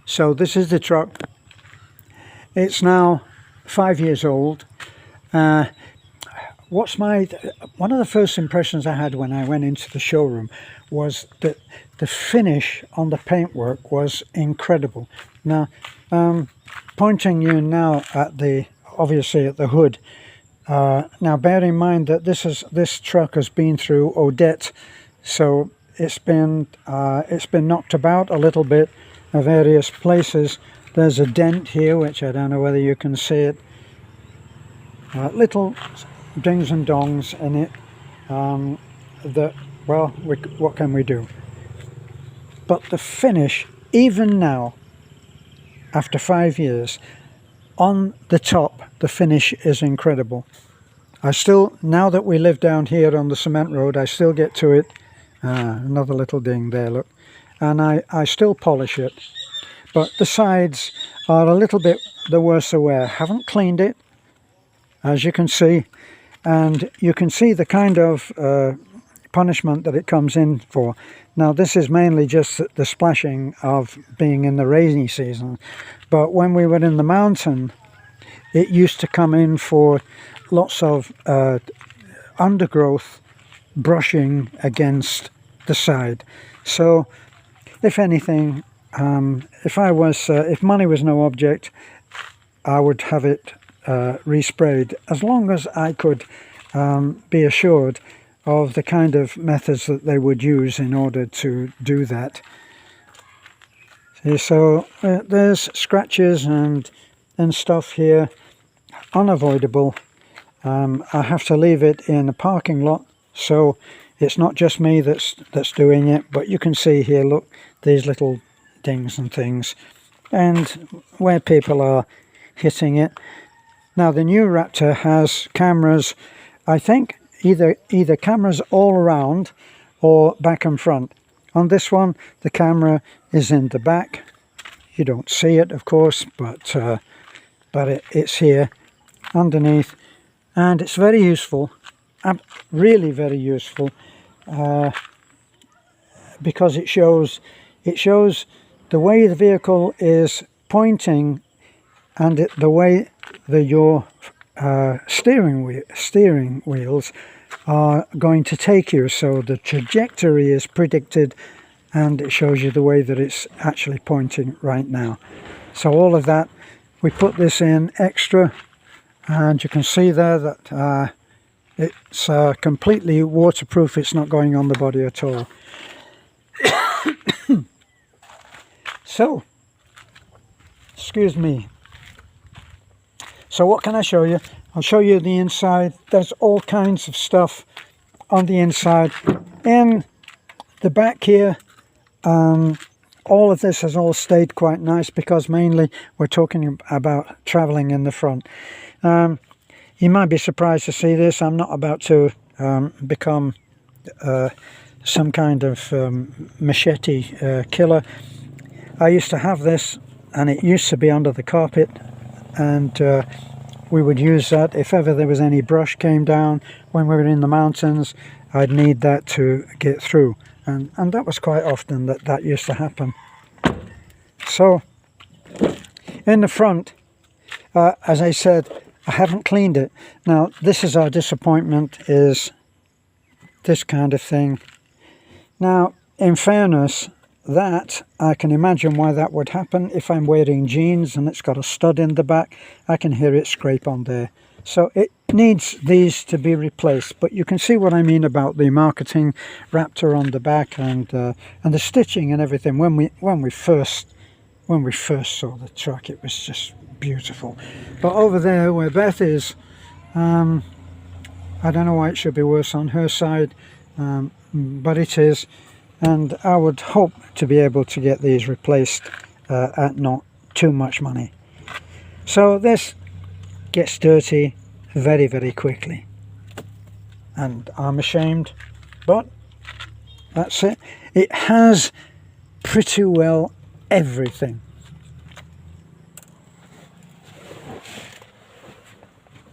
So this is the truck. It's now 5 years old. One of the first impressions I had when I went into the showroom was that the finish on the paintwork was incredible. Now, pointing you now at obviously at the hood. Now bear in mind that this truck has been through Odette, so it's been knocked about a little bit at various places. There's a dent here, which I don't know whether you can see it. Little dings and dongs in it. What can we do? But the finish, even now, after 5 years, on the top, the finish is incredible. Now that we live down here on the cement road, I still get to it. Another little ding there, look. And I still polish it. But the sides are a little bit the worse aware. Haven't cleaned it, as you can see. And you can see the kind of punishment that it comes in for. Now this is mainly just the splashing of being in the rainy season. But when we were in the mountain, it used to come in for lots of undergrowth brushing against the side. So if anything, if money was no object, I would have it resprayed, as long as I could be assured of the kind of methods that they would use in order to do that. See, so there's scratches and stuff here, unavoidable. I have to leave it in a parking lot, so it's not just me that's doing it, but you can see here, look, these little dings and things, and where people are hitting it. Now the new Raptor has cameras, I think either cameras all around or back and front. On this one, the camera is in the back. You don't see it, of course, but it's here underneath, and it's very useful, really very useful, because it shows the way the vehicle is pointing and the way that your steering wheels are going to take you. So the trajectory is predicted, and it shows you the way that it's actually pointing right now. So all of that, we put this in extra, and you can see there that it's completely waterproof. It's not going on the body at all. So, excuse me. So what can I show you? I'll show you the inside. There's all kinds of stuff on the inside. In the back here, all of this has all stayed quite nice, because mainly we're talking about traveling in the front. You might be surprised to see this. I'm not about to become some kind of machete killer. I used to have this, and it used to be under the carpet, and we would use that if ever there was any brush came down when we were in the mountains. I'd need that to get through, and that was quite often that used to happen. So in the front, as I said, I haven't cleaned it. Now this is our disappointment, is this kind of thing. Now in fairness, that I can imagine why that would happen. If I'm wearing jeans and it's got a stud in the back, I can hear it scrape on there. So it needs these to be replaced. But you can see what I mean about the marketing Raptor on the back, and the stitching and everything. When we first saw the truck, it was just beautiful. But over there where Beth is, I don't know why it should be worse on her side, but it is. And I would hope to be able to get these replaced at not too much money. So this gets dirty very, very quickly, and I'm ashamed, but that's it. It has pretty well everything.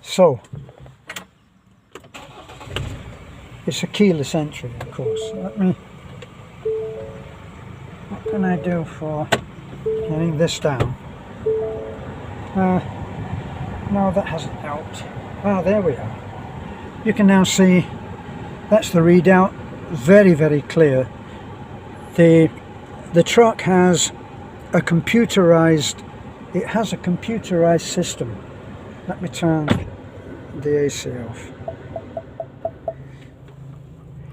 So it's a keyless entry, of course. What can I do for Laying this down. No, that hasn't helped. There we are. You can now see that's the readout, very, very clear. The truck has a computerized, it has a computerized system. Let me turn the AC off.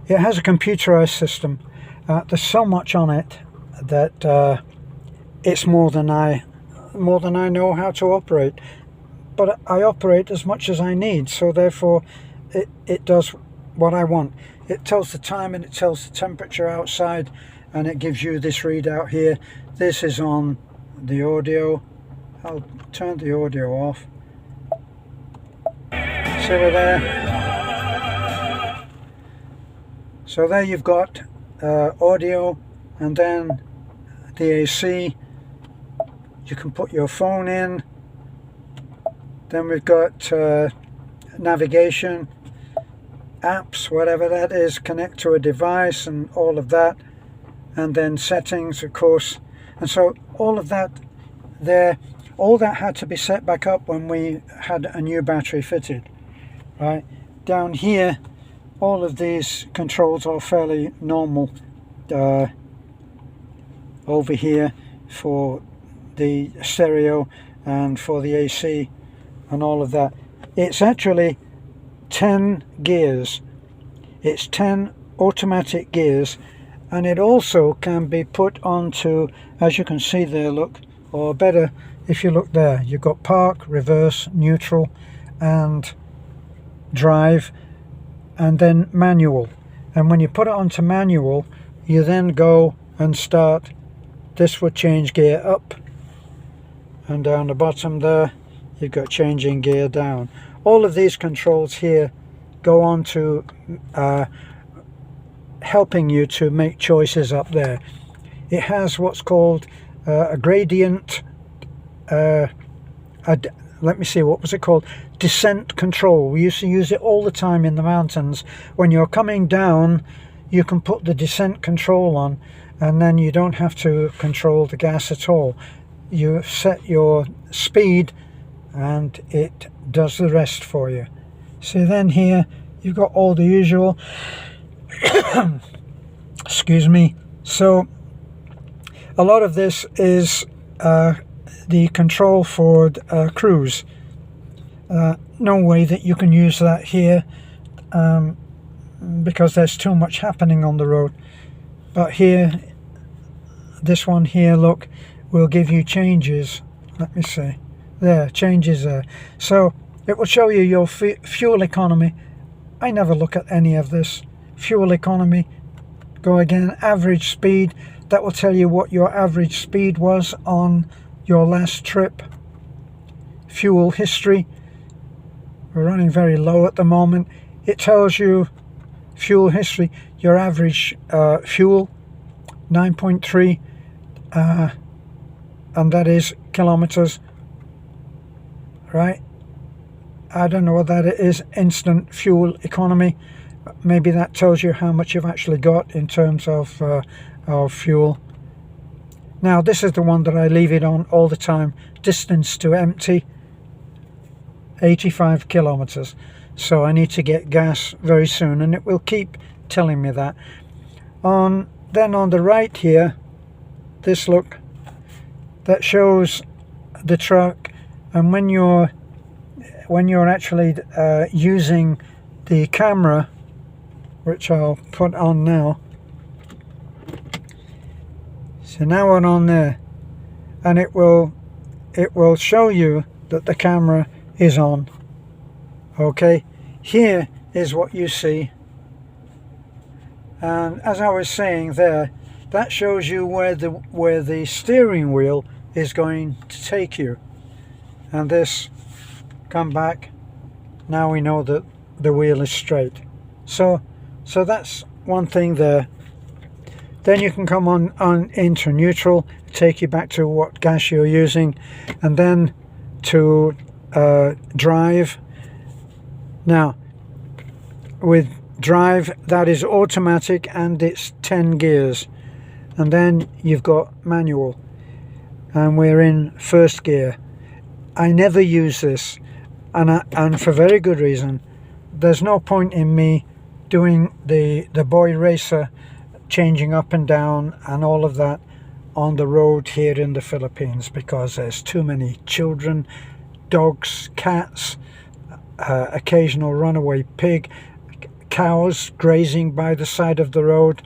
It has a computerized system. There's so much on it that it's more than I know how to operate. But I operate as much as I need, so therefore it does what I want. It tells the time and it tells the temperature outside, and it gives you this readout here. This is on the audio. I'll turn the audio off. See we're there. So there you've got audio, and then the AC. You can put your phone in. Then we've got navigation, apps, whatever that is, connect to a device and all of that, and then settings, of course. And so all of that there, all that had to be set back up when we had a new battery fitted, right? Down here, all of these controls are fairly normal. Over here for the stereo and for the AC and all of that. It's actually 10 gears. It's 10 automatic gears, and it also can be put onto, as you can see there, look, or better if you look there, you've got park, reverse, neutral and drive, and then manual. And when you put it onto manual, you then go and start. This would change gear up, and down the bottom there you've got changing gear down. All of these controls here go on to helping you to make choices up there. It has what's called a gradient, let me see, what was it called? Descent control. We used to use it all the time in the mountains. When you're coming down, you can put the descent control on, and then you don't have to control the gas at all. You set your speed and it does the rest for you. So then here you've got all the usual excuse me. So a lot of this is the control for cruise. No way that you can use that here because there's too much happening on the road. But here, this one here, look, will give you changes. Let me see. There, changes there. So it will show you your fuel economy. I never look at any of this. Fuel economy. Go again. Average speed. That will tell you what your average speed was on your last trip. Fuel history. We're running very low at the moment. It tells you fuel history. Your average fuel, 9.3, and that is kilometers. Right, I don't know what that is. Instant fuel economy. Maybe that tells you how much you've actually got in terms of fuel. Now this is the one that I leave it on all the time. Distance to empty, 85 kilometers. So I need to get gas very soon, and it will keep telling me that. Then on the right here, this, look, that shows the truck. And when you're actually using the camera, which I'll put on now. So now we're on there, and it will show you that the camera is on. Okay, here is what you see, and as I was saying there, that shows you where the steering wheel is going to take you. And this, come back, now we know that the wheel is straight. So that's one thing there. Then you can come on into neutral, take you back to what gas you're using, and then to drive. Now with drive, that is automatic and it's 10 gears, and then you've got manual. and we're in first gear. I never use this, and for very good reason. There's no point in me doing the boy racer, changing up and down and all of that on the road here in the Philippines, because there's too many children, dogs, cats, occasional runaway pig, cows grazing by the side of the road,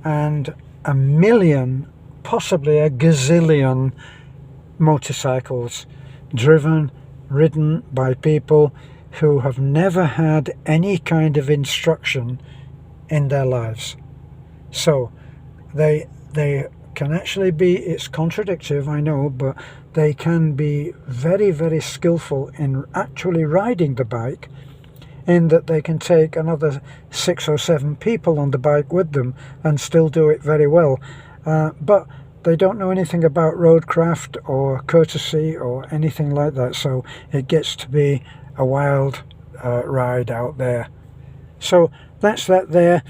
and a million, possibly a gazillion motorcycles ridden by people who have never had any kind of instruction in their lives. So they can actually be, it's contradictive, I know, but they can be very, very skillful in actually riding the bike, in that they can take another 6 or 7 people on the bike with them and still do it very well. But they don't know anything about roadcraft or courtesy or anything like that, so it gets to be a wild ride out there. So that's that there.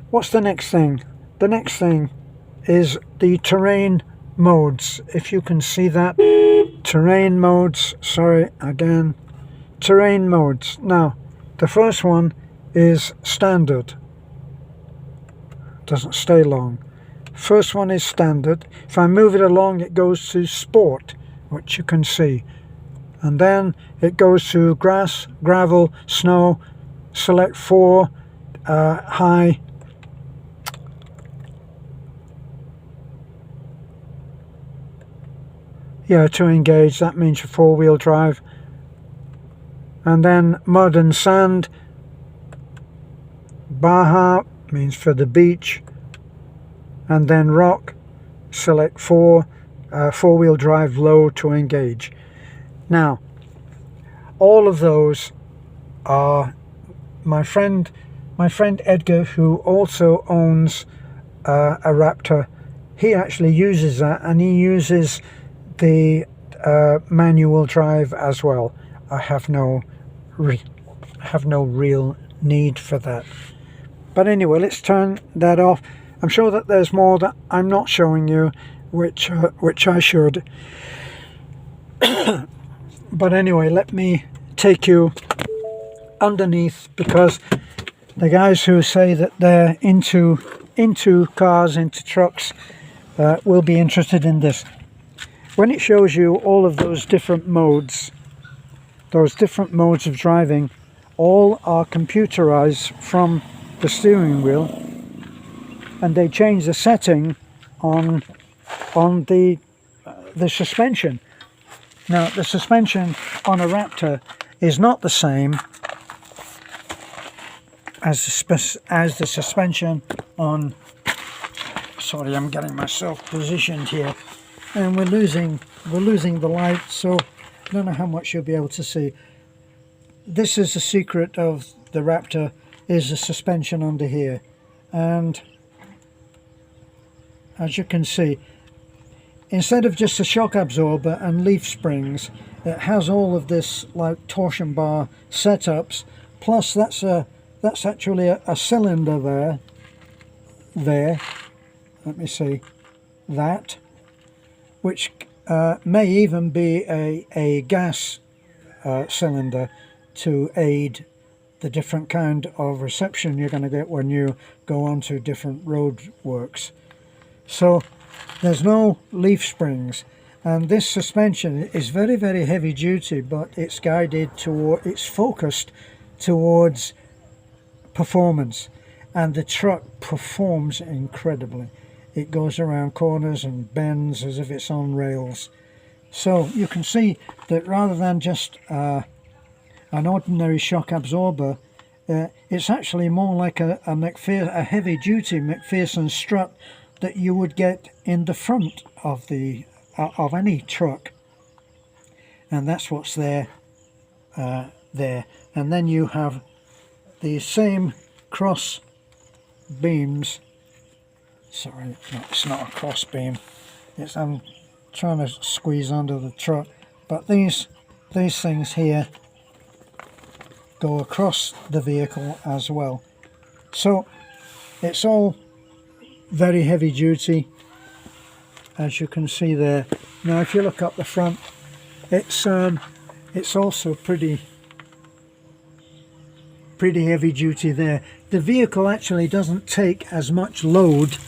What's the next thing? The next thing is the terrain modes. If you can see that, terrain modes, sorry again, terrain modes. Now the first one is standard, doesn't stay long. First one is standard. If I move it along, it goes to sport, which you can see, and then it goes to grass, gravel, snow, select 4, high, to engage. That means for 4-wheel drive. And then mud and sand, Baja means for the beach, and then rock, select 4, 4-wheel drive, low to engage. Now all of those are my friend Edgar, who also owns a Raptor. He actually uses that, and he uses the manual drive as well. I have no real need for that. But anyway, let's turn that off. I'm sure that there's more that I'm not showing you, which I should. But anyway, let me take you underneath, because the guys who say that they're into cars, into trucks, will be interested in this. When it shows you all of those different modes of driving, all are computerized from the steering wheel, and they change the setting on the suspension. Now the suspension on a Raptor is not the same as the suspension on, sorry, I'm getting myself positioned here, and we're losing the light, so I don't know how much you'll be able to see. This is the secret of the Raptor, is the suspension under here, and as you can see, instead of just a shock absorber and leaf springs, it has all of this like torsion bar setups, plus that's actually a cylinder there, let me see, that, which may even be a gas cylinder to aid the different kind of reception you're going to get when you go onto different road works. So there's no leaf springs, and this suspension is very, very heavy duty, but it's it's focused towards performance, and the truck performs incredibly. It goes around corners and bends as if it's on rails. So you can see that rather than just an ordinary shock absorber, it's actually more like a heavy duty McPherson strut that you would get in the front of any truck, and that's what's there. And then you have the same cross beams. Sorry, it's not a cross beam. I'm trying to squeeze under the truck, but these things here go across the vehicle as well. So it's all very heavy duty, as you can see there. Now if you look up the front, it's also pretty heavy duty there. The vehicle actually doesn't take as much load.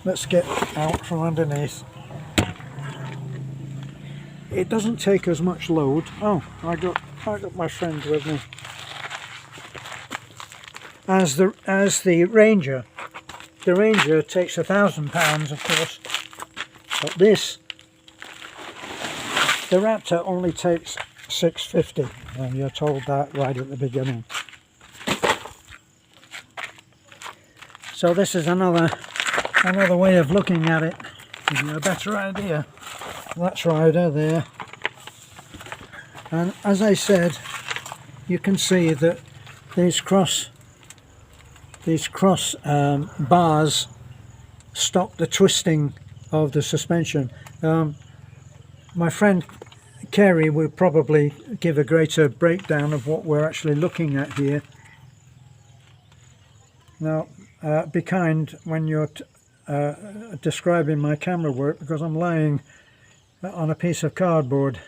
Let's get out from underneath. It doesn't take as much load. Oh, I got my friend with me. As the Ranger. The Ranger takes 1,000 pounds, of course, but this, the Raptor, only takes 650, and you're told that right at the beginning. So this is another way of looking at it, give you a better idea. That's Rider there, and as I said, you can see that these cross bars stop the twisting of the suspension. My friend Kerry will probably give a greater breakdown of what we're actually looking at here. Now be kind when you're describing my camera work, because I'm lying on a piece of cardboard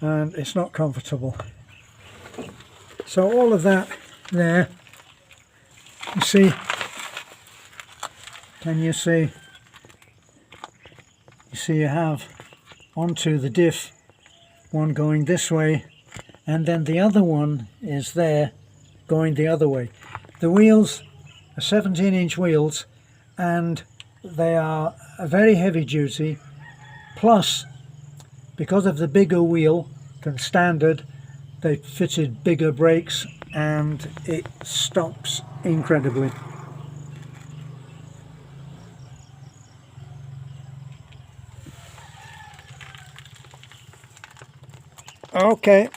and it's not comfortable. So all of that there, you see, can you see? You see you have onto the diff, one going this way, and then the other one is there going the other way. The wheels are 17-inch wheels, and they are very heavy duty, plus because of the bigger wheel than standard, they fitted bigger brakes and it stops incredibly. Okay.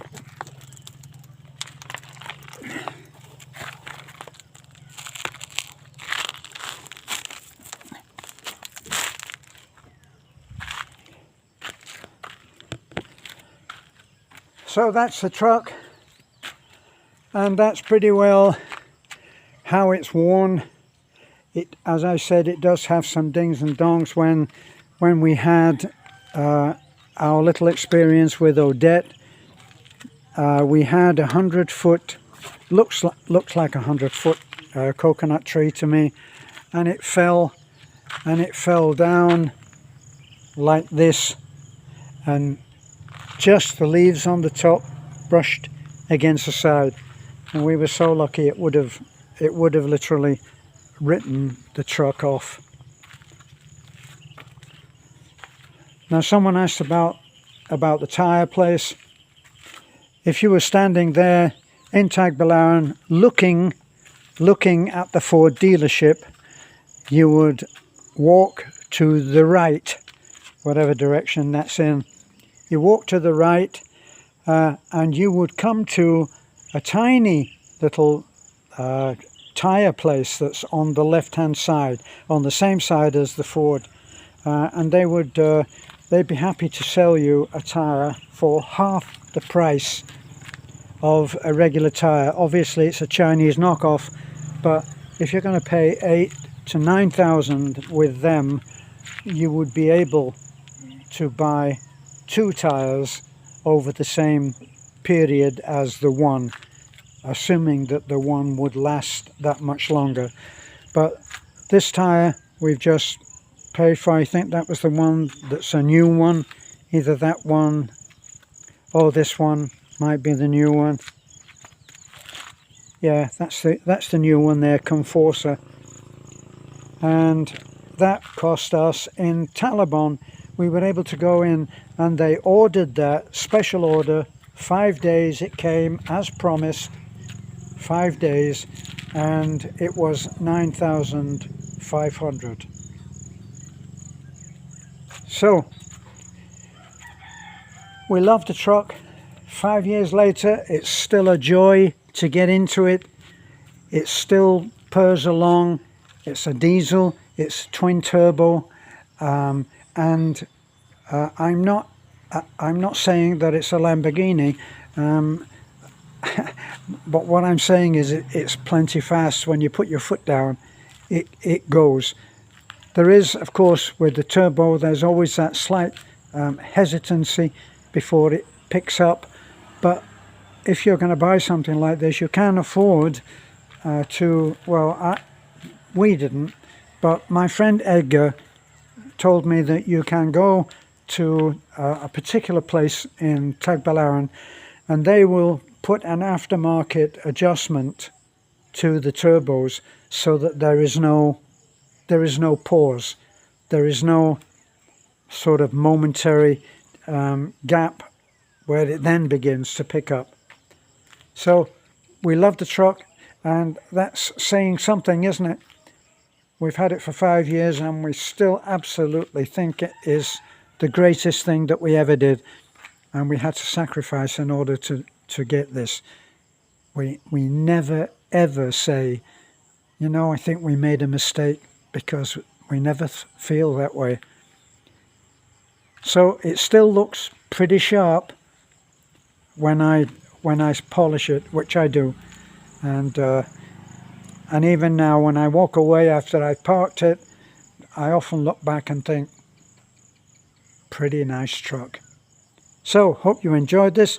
So that's the truck, and that's pretty well how it's worn. It, as I said, it does have some dings and dongs. When we had our little experience with Odette, we had 100-foot, looks like 100-foot coconut tree to me, and it fell down like this, and just the leaves on the top brushed against the side, and we were so lucky it would have literally written the truck off. Now someone asked about the tire place. If you were standing there in Tagbilaran looking at the Ford dealership, you would walk to the right, whatever direction that's in. You walk to the right, and you would come to a tiny little tire place that's on the left hand side, on the same side as the Ford, and they'd be happy to sell you a tire for half the price of a regular tire. Obviously it's a Chinese knockoff, but if you're going to pay 8,000 to 9,000 with them, you would be able to buy 2 tires over the same period as the one, assuming that the one would last that much longer. But this tire we've just paid for, I think that was the one that's a new one, either that one or this one might be the new one. Yeah, that's the new one there, Conforcer, and that cost us in Taliban. We were able to go in and they ordered that special order, 5 days it came as promised, 5 days, and it was 9,500. So we love the truck. 5 years later, it's still a joy to get into it. It still purrs along. It's a diesel, it's twin turbo, and I'm not saying that it's a Lamborghini, but what I'm saying is it's plenty fast. When you put your foot down, it goes. There is, of course, with the turbo, there's always that slight hesitancy before it picks up. But if you're going to buy something like this, you can afford to, well, we didn't, but my friend Edgar told me that you can go to a particular place in Tagbilaran and they will put an aftermarket adjustment to the turbos so that there is no pause, there is no sort of momentary gap where it then begins to pick up. So we love the truck, and that's saying something, isn't it? We've had it for 5 years and we still absolutely think it is the greatest thing that we ever did, and we had to sacrifice in order to get this. We never ever say, you know, I think we made a mistake, because we never feel that way. So it still looks pretty sharp when I polish it, which I do, and even now when I walk away after I've parked it, I often look back and think, pretty nice truck. So hope you enjoyed this.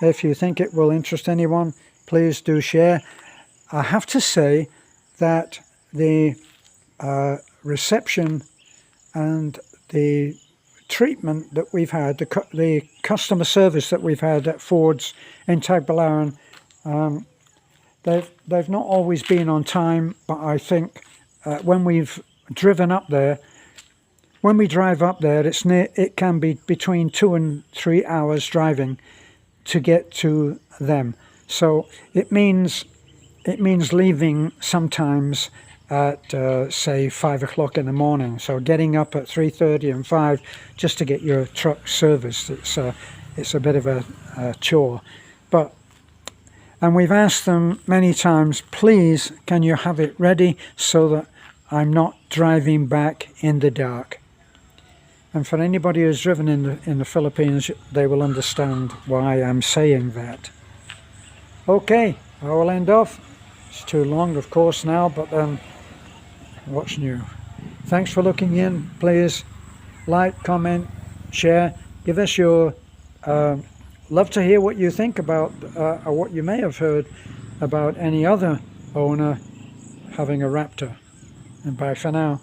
If you think it will interest anyone, please do share. I have to say that the reception and the treatment that we've had, the customer service that we've had at Ford's in Tagbilaran, they've not always been on time, but I think when we've driven up there, when we drive up there, it can be between 2 and 3 hours driving to get to them. So it means leaving sometimes at say 5 o'clock in the morning. So getting up at 3:30 and 5 just to get your truck serviced. It's a bit of a chore. And we've asked them many times, please, can you have it ready so that I'm not driving back in the dark. And for anybody who's driven in the Philippines, they will understand why I'm saying that. Okay, I will end off. It's too long, of course, now, but what's new? Thanks for looking in. Please like, comment, share. Give us your... love to hear what you think about, or what you may have heard about any other owner having a Raptor. And bye for now.